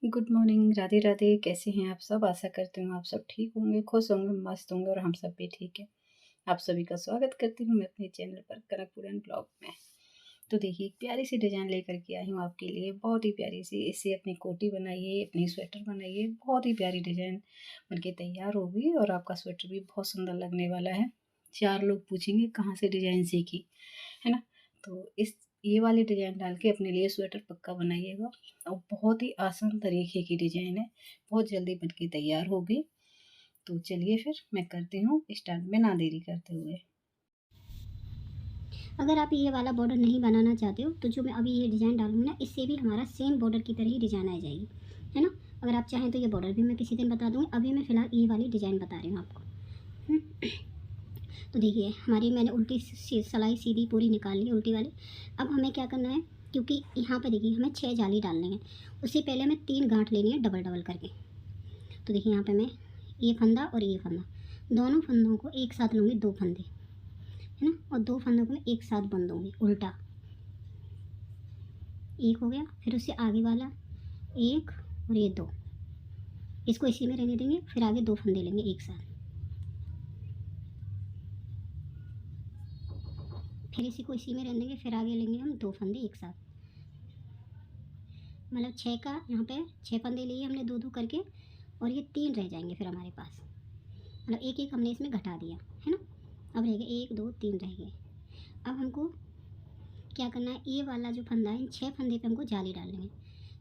Good morning, Radhe Radhe. कैसे हैं आप सब? आशा करती हूँ आप सब ठीक होंगे, खुश होंगे, मस्त होंगे और हम सब भी ठीक है। आप सभी का स्वागत करती हूँ मैं अपने चैनल पर कनकपुर एंड ब्लॉग में। तो देखिए, एक प्यारी सी डिज़ाइन लेकर के आई हूँ आपके लिए, बहुत ही प्यारी सी। इससे अपनी कोटी बनाइए, अपनी स्वेटर बनाइए, बहुत ही प्यारी डिज़ाइन बनके तैयार होगी और आपका स्वेटर भी बहुत सुंदर लगने वाला है। 4 लोग पूछेंगे कहाँ से डिज़ाइन सीखी, है ना? तो इस ये वाली डिज़ाइन डाल के अपने लिए स्वेटर पक्का बनाइएगा और बहुत ही आसान तरीके की डिज़ाइन है, बहुत जल्दी बन के तैयार होगी। तो चलिए फिर मैं करती हूँ स्टार्ट बिना देरी करते हुए। अगर आप ये वाला बॉर्डर नहीं बनाना चाहते हो तो जो मैं अभी ये डिज़ाइन डालूंगी ना, इससे भी हमारा सेम बॉर्डर की तरह ही डिज़ाइन आ जाएगी, है ना। अगर आप चाहें तो ये बॉर्डर भी मैं किसी दिन बता दूँगी। अभी मैं फ़िलहाल ये वाली डिज़ाइन बता रही हूँ आपको। तो देखिए, हमारी मैंने उल्टी सिलाई सीधी पूरी निकाल ली, उल्टी वाली। अब हमें क्या करना है, क्योंकि यहाँ पर देखिए हमें 6 जाली डालने हैं। उससे पहले हमें 3 गांठ लेनी है डबल डबल करके। तो देखिए यहाँ पे मैं ये फंदा और ये फंदा, दोनों फंदों को एक साथ लूँगी, 2 फंदे, है ना। और 2 फंदों को मैं एक साथ बन दूँगी उल्टा। एक हो गया, फिर उससे आगे वाला एक और ये 2, इसको इसी में रहने देंगे। फिर आगे 2 फंदे लेंगे एक साथ, फिर इसी को इसी में रहने देंगे। फिर आगे लेंगे हम 2 फंदे एक साथ, मतलब 6 का यहाँ पे 6 फंदे लिए हमने 2 2 करके, और ये 3 रह जाएंगे फिर हमारे पास, मतलब एक एक हमने इसमें घटा दिया, है ना। अब रह गए 1 2 3 रह गए। अब हमको क्या करना है, ये वाला जो फंदा है, इन 6 फंदे पे हमको जाली डालनी है।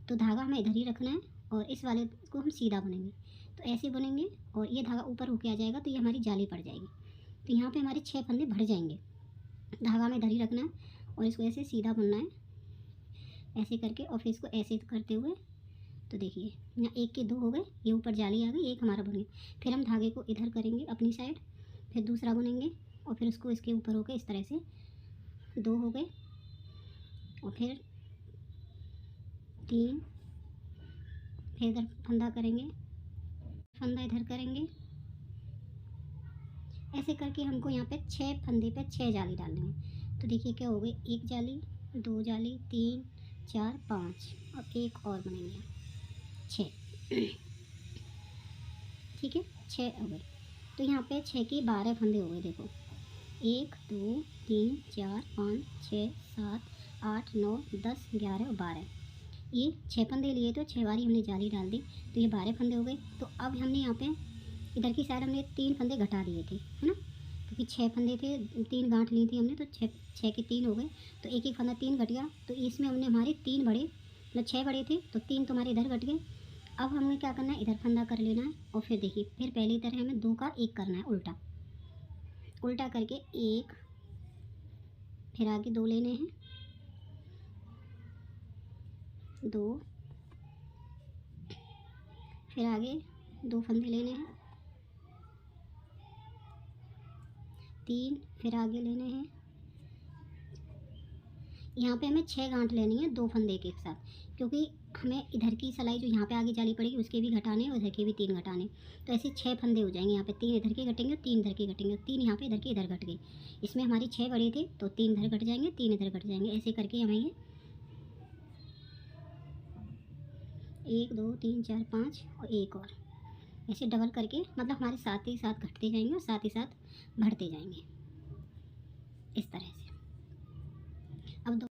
तो धागा हमें इधर ही रखना है और इस वाले को हम सीधा बुनेंगे। तो ऐसे बुनेंगे और ये धागा ऊपर होके आ जाएगा, तो ये हमारी जाली पड़ जाएगी। तो यहाँ पे हमारे 6 फंदे भर जाएंगे। धागा हमें इधर ही रखना है और इसको ऐसे सीधा बुनना है, ऐसे करके। और फिर इसको ऐसे करते हुए, तो देखिए यहाँ 1 के 2 हो गए, ये ऊपर जाली आ गई, एक हमारा बन गया। फिर हम धागे को इधर करेंगे अपनी साइड, फिर दूसरा बुनेंगे और फिर उसको इसके ऊपर होकर इस तरह से 2 हो गए, और फिर 3, फिर इधर फंदा करेंगे, फंदा इधर करेंगे। ऐसे करके हमको यहाँ पे 6 फंदे पे 6 जाली डालनी है। तो देखिए क्या हो गई, 1 जाली, 2 जाली, 3 4 5 और एक और बनेंगे 6। ठीक है, 6 हो गए। तो यहाँ पे 6 के 12 फंदे हो गए, देखो 1 2 3 4 5 6 7 8 9 10 11 और 12। ये 6 फंदे लिए तो 6 बारी हमने जाली डाल दी, तो ये 12 फंदे हो गए। तो अब हमने यहाँ पे इधर की साइड हमने 3 फंदे घटा दिए थे, है ना, क्योंकि 6 फंदे थे, 3 गांठ ली थी हमने, तो 6 के 3 हो गए। तो एक एक फंदा 3 घट गया, तो इसमें हमने हमारे 3 बड़े, मतलब 6 बड़े थे तो 3 तुम्हारे इधर घट गए। अब हमें क्या करना है, इधर फंदा कर लेना है और फिर देखिए, फिर पहली तरह हमें 2 का 1 करना है उल्टा, उल्टा करके 1, फिर आगे 2 लेने हैं, 2, फिर आगे 2 फंदे लेने हैं, 3, फिर आगे लेने हैं। यहाँ पे हमें 6 गांठ लेनी है, 2 फंदे के एक साथ, क्योंकि हमें इधर की सिलाई जो यहाँ पे आगे जाली पड़ेगी उसके भी घटाने और इधर के भी 3 घटाने। तो ऐसे 6 फंदे हो जाएंगे। यहाँ पे 3 इधर के घटेंगे और 3 इधर के घटेंगे, 3 यहाँ पे इधर के इधर घट गए। इसमें हमारी 6 बड़े थे तो 3 इधर घट जाएंगे, 3 इधर घट जाएंगे। ऐसे करके हमें ये 1 2 3 4 5 और एक और, ऐसे डबल करके, मतलब हमारे साथ ही साथ घटते जाएंगे और साथ ही साथ बढ़ते जाएंगे इस तरह से। अब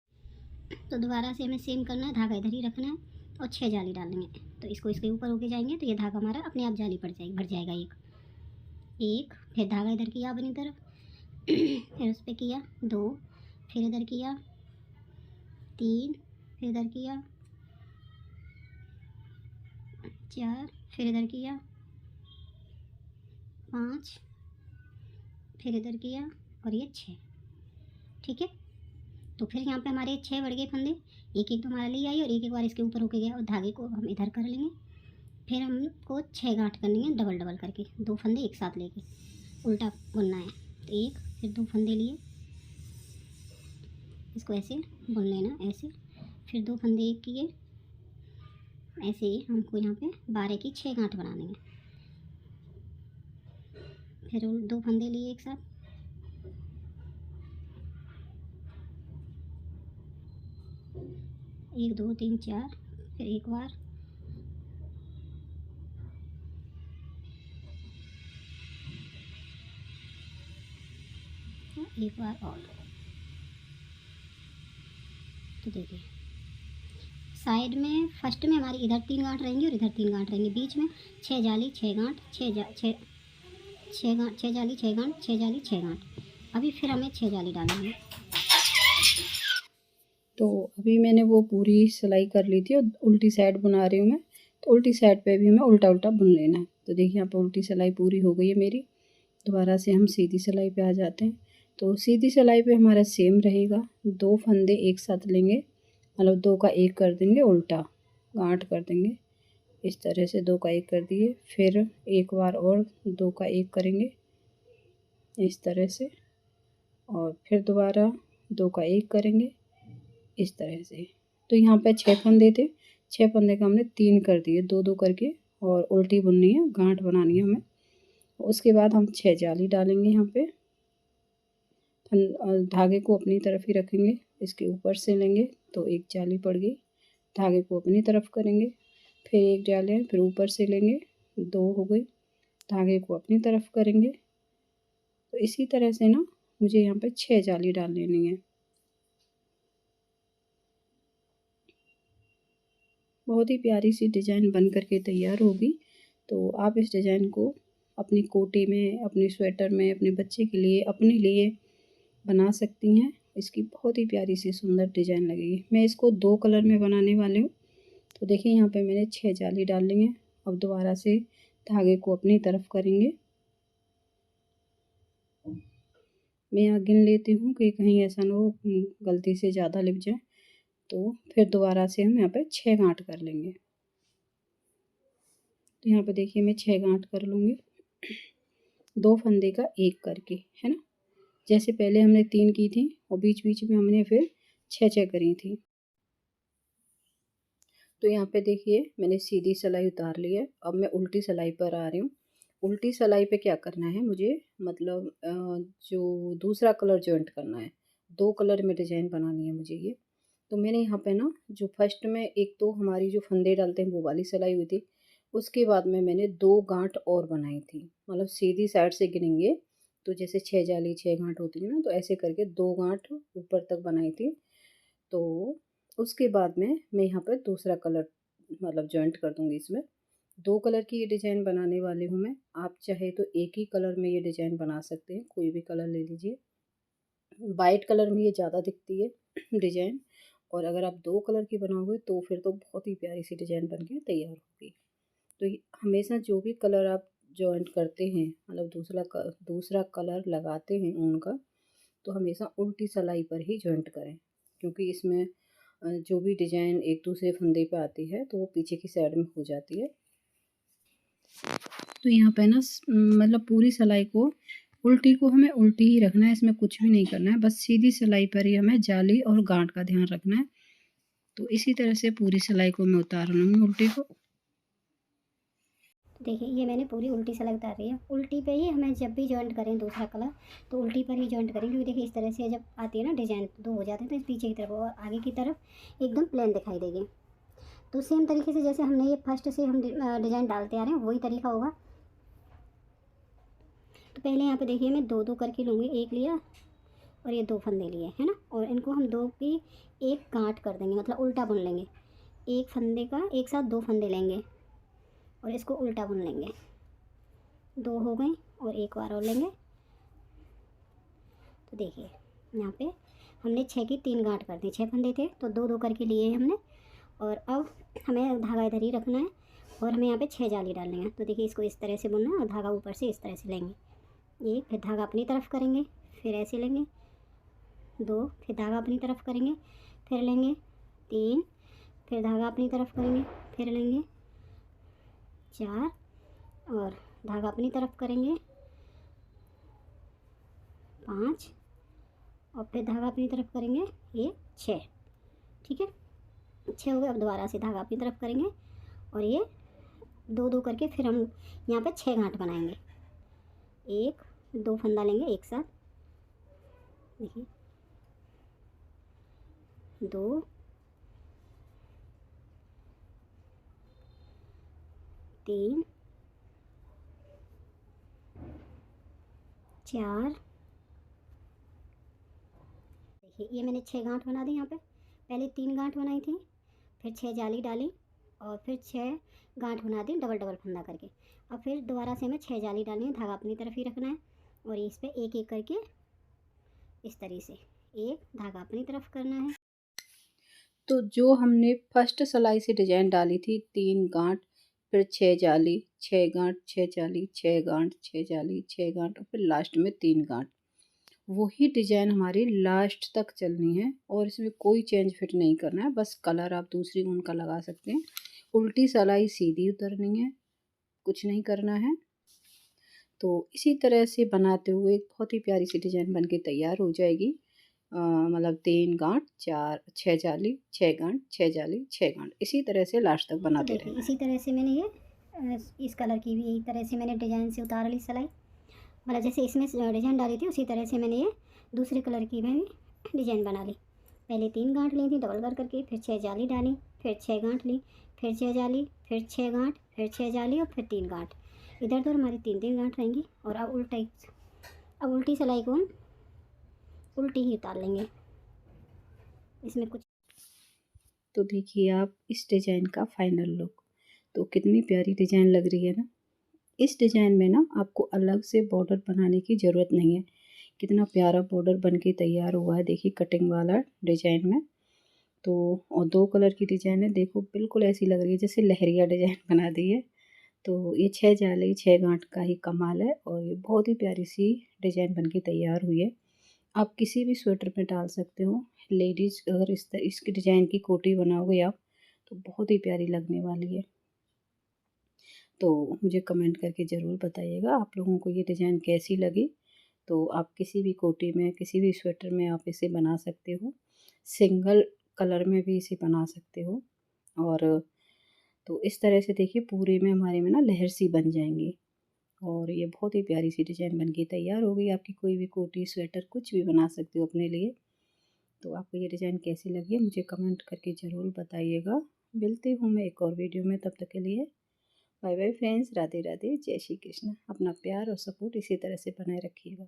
तो दोबारा से हमें सेम करना है, धागा इधर ही रखना है और 6 जाली डालेंगे। तो इसको इसके ऊपर होके जाएंगे, तो ये धागा हमारा अपने आप जाली पड़ जाएगी, भर जाएगा एक एक। फिर धागा इधर किया अपनी तरफ, फिर उस पर किया 2, फिर इधर किया 3, फिर इधर किया 4, फिर इधर किया 5, फिर इधर किया और ये 6। ठीक है, तो फिर यहाँ पे हमारे 6 बढ़ गए फंदे, एक एक तो हमारा ले आई और एक एक बार इसके ऊपर होके गया, और धागे को हम इधर कर लेंगे। फिर हमको 6 गांठ करनी है डबल डबल करके, 2 फंदे एक साथ लेके उल्टा बुनना है। तो एक, फिर 2 फंदे लिए, इसको ऐसे बुन लेना ऐसे, फिर 2 फंदे एक किए, ऐसे ही हमको यहाँ पे 12 की 6 गांठ बनानी है। फिर 2 फंदे लिए एक साथ, एक 2 3 4, फिर एक बार एक बार और। तो देखिए साइड में फर्स्ट में हमारी इधर 3 गांठ रहेंगी और इधर 3 गांठ रहेंगी, बीच में 6 जाली 6 गांठ 6 गांठ 6 जाली 6 गांठ 6 जाली 6 गांठ। अभी फिर हमें 6 जाली डालेंगे। तो अभी मैंने वो पूरी सिलाई कर ली थी और उल्टी साइड बुना रही हूँ मैं, तो उल्टी साइड पे भी हमें उल्टा उल्टा बुन लेना है। तो देखिए यहाँ पे उल्टी सिलाई पूरी हो गई है मेरी। दोबारा से हम सीधी सिलाई पे आ जाते हैं। तो सीधी सिलाई पे हमारा सेम रहेगा, 2 फंदे एक साथ लेंगे, मतलब 2 का 1 कर देंगे, उल्टा गांठ कर देंगे इस तरह से, 2 का 1 कर दिए, फिर एक बार और 2 का 1 करेंगे इस तरह से, और फिर दोबारा 2 का 1 करेंगे इस तरह से। तो यहाँ पे 6 फंदे थे, 6 फंदे का हमने 3 कर दिए, 2 करके, और उल्टी बुननी है, गांठ बनानी है हमें। उसके बाद हम 6 जाली डालेंगे यहाँ पे, धागे को अपनी तरफ ही रखेंगे, इसके ऊपर से लेंगे तो एक जाली पड़ गई, धागे को अपनी तरफ करेंगे, फिर एक डालें, फिर ऊपर से लेंगे, 2 हो गई, धागे को अपनी तरफ करेंगे। तो इसी तरह से ना मुझे यहाँ पे 6 जाली डाल लेनी है। बहुत ही प्यारी सी डिज़ाइन बन करके तैयार होगी। तो आप इस डिज़ाइन को अपनी कोटी में, अपने स्वेटर में, अपने बच्चे के लिए, अपने लिए बना सकती हैं। इसकी बहुत ही प्यारी सी सुंदर डिज़ाइन लगेगी। मैं इसको 2 कलर में बनाने वाली हूँ। तो देखिए यहाँ पे मैंने 6 जाली डाल ली है। अब दोबारा से धागे को अपनी तरफ करेंगे। मैं यहाँ गिन लेती हूँ कि कहीं ऐसा ना हो गलती से ज़्यादा लिप जाए। तो फिर दोबारा से हम यहाँ पे 6 गांठ कर लेंगे। तो यहाँ पे देखिए मैं 6 गांठ कर लूँगी, 2 फंदे का 1 करके, है ना। जैसे पहले हमने 3 की थी और बीच बीच में हमने फिर 6 करी थी। तो यहाँ पे देखिए मैंने सीधी सिलाई उतार ली है। अब मैं उल्टी सिलाई पर आ रही हूँ। उल्टी सिलाई पे क्या करना है मुझे, मतलब जो दूसरा कलर जॉइंट करना है, 2 कलर में डिजाइन बनानी है मुझे ये। तो मैंने यहाँ पे ना जो फर्स्ट में एक तो हमारी जो फंदे डालते हैं वो वाली सिलाई हुई थी, उसके बाद में मैंने 2 गांठ और बनाई थी, मतलब सीधी साइड से गिनेंगे तो जैसे 6 जाली 6 गांठ होती है ना, तो ऐसे करके 2 गांठ ऊपर तक बनाई थी। तो उसके बाद में मैं यहाँ पर दूसरा कलर मतलब जॉइंट कर दूँगी इसमें। 2 कलर की ये डिज़ाइन बनाने वाली हूँ मैं। आप चाहे तो एक ही कलर में ये डिज़ाइन बना सकते हैं, कोई भी कलर ले लीजिए। वाइट कलर में ये ज़्यादा दिखती है डिज़ाइन, और अगर आप 2 कलर की बनाओगे तो फिर तो बहुत ही प्यारी सी डिज़ाइन बन के तैयार होगी। तो हमेशा जो भी कलर आप जॉइंट करते हैं, मतलब दूसरा कलर लगाते हैं ऊन का, तो हमेशा उल्टी सिलाई पर ही जॉइंट करें, क्योंकि इसमें जो भी डिज़ाइन एक दूसरे फंदे पे आती है तो वो पीछे की साइड में हो जाती है। तो यहाँ पे ना मतलब पूरी सिलाई को उल्टी को हमें उल्टी ही रखना है, इसमें कुछ भी नहीं करना है, बस सीधी सिलाई पर ही हमें जाली और गांठ का ध्यान रखना है। तो इसी तरह से पूरी सिलाई को मैं उतार लूँगी उल्टी को। तो देखिए ये मैंने पूरी उल्टी सिलाई उतार रही है। उल्टी पे ही हमें जब भी जॉइंट करें दूसरा कलर तो उल्टी पर ही जॉइंट करें, क्योंकि देखिए इस तरह से जब आती है ना डिजाइन 2 हो जाते हैं तो इस पीछे की तरफ और आगे की तरफ एकदम प्लेन दिखाई देगी। तो सेम तरीके से जैसे हमने ये फर्स्ट से हम डिज़ाइन डालते आ रहे हैं वही तरीका होगा। तो पहले यहाँ पे देखिए मैं 2 करके लूँगी, एक लिया और ये 2 फंदे लिए, है ना, और इनको हम 2 की एक गांठ कर देंगे, मतलब उल्टा बुन लेंगे। एक फंदे का एक साथ 2 फंदे लेंगे और इसको उल्टा बुन लेंगे। 2 हो गए और एक बार और लेंगे। तो देखिए यहाँ पे हमने 6 की 3 गांठ कर दी, 6 फंदे थे तो 2 करके लिए हमने, और अब हमें धागा इधर ही रखना है और हमें यहाँ पे 6 जाली डालनी है। तो देखिए इसको इस तरह से बुनना है और धागा ऊपर से इस तरह से लेंगे, एक फिर धागा अपनी तरफ करेंगे, फिर ऐसे लेंगे 2, फिर धागा अपनी तरफ करेंगे, फिर लेंगे 3, फिर धागा अपनी तरफ करेंगे, फिर लेंगे 4, और धागा अपनी तरफ करेंगे 5, और फिर धागा अपनी तरफ करेंगे ये 6। ठीक है, 6 हो गए। अब दोबारा से धागा अपनी तरफ करेंगे और ये 2 करके फिर हम यहाँ पे 6 गांठ बनाएंगे। 1 2 फंदा लेंगे एक साथ, देखिए 2 3 4 देखिए ये मैंने 6 गांठ बना दी यहाँ पे। पहले 3 गांठ बनाई थी, फिर 6 जाली डाली और फिर 6 गांठ बना दी डबल डबल फंदा करके। अब फिर दोबारा से हमें 6 जाली डालनी है, धागा अपनी तरफ ही रखना है और इस पर एक एक करके इस तरीके से एक धागा अपनी तरफ करना है। तो जो हमने फर्स्ट सिलाई से डिजाइन डाली थी 3 गांठ, फिर 6 जाली, 6 गांठ, 6 जाली, 6 गांठ, 6 जाली, 6 गांठ और फिर लास्ट में 3 गांठ, वही डिजाइन हमारी लास्ट तक चलनी है और इसमें कोई चेंज फिट नहीं करना है। बस कलर आप दूसरी ऊन का लगा सकते हैं। उल्टी सिलाई सीधी उतरनी है, कुछ नहीं करना है। तो इसी तरह से बनाते हुए एक बहुत ही प्यारी सी डिजाइन बन के तैयार हो जाएगी। मतलब 3 गांठ 4 6 जाली 6 गांठ 6 जाली 6 गांठ, इसी तरह से लास्ट तक तो बनाते देखिए रहना है। इसी तरह से मैंने ये इस कलर की भी यही तरह से मैंने डिजाइन से उतार ली सिलाई। मतलब जैसे इसमें डिजाइन डाली थी उसी तरह से मैंने ये दूसरे कलर की में भी डिजाइन बना ली। पहले 3 गांठ ली थी डबल करके, फिर 6 जाली डाली, फिर 6 गांठ ली, फिर 6 जाली, फिर 6 गांठ, फिर 6 जाली और फिर 3 गांठ। इधर उधर हमारी 3 गांठ रहेंगी। और अब उल्टी सिलाई को हम उल्टी ही उतार लेंगे। इसमें कुछ तो देखिए आप इस डिजाइन का फाइनल लुक, तो कितनी प्यारी डिजाइन लग रही है ना। इस डिजाइन में ना आपको अलग से बॉर्डर बनाने की ज़रूरत नहीं है। कितना प्यारा बॉर्डर बन के तैयार हुआ है, देखिए कटिंग वाला डिजाइन में। तो और 2 कलर की डिजाइन है, देखो बिल्कुल ऐसी लग रही है जैसे लहरिया डिजाइन बना दी है। तो ये 6 जाली 6 गांठ का ही कमाल है और ये बहुत ही प्यारी सी डिजाइन बन के तैयार हुई है। आप किसी भी स्वेटर में डाल सकते हो। लेडीज़ अगर इसकी डिजाइन की कोटी बनाओगे आप, तो बहुत ही प्यारी लगने वाली है। तो मुझे कमेंट करके ज़रूर बताइएगा आप लोगों को ये डिज़ाइन कैसी लगी। तो आप किसी भी कोटी में, किसी भी स्वेटर में आप इसे बना सकते हो। सिंगल कलर में भी इसे बना सकते हो। और तो इस तरह से देखिए पूरे में हमारे में ना लहर सी बन जाएंगी और ये बहुत ही प्यारी सी डिज़ाइन बन के तैयार हो गई। आपकी कोई भी कोटी, स्वेटर कुछ भी बना सकते हो अपने लिए। तो आपको ये डिज़ाइन कैसी लगी है मुझे कमेंट करके ज़रूर बताइएगा। मिलती हूँ मैं एक और वीडियो में, तब तक के लिए bye bye friends, Radhe Radhe, जय श्री कृष्ण। अपना प्यार और सपोर्ट इसी तरह से बनाए रखिएगा।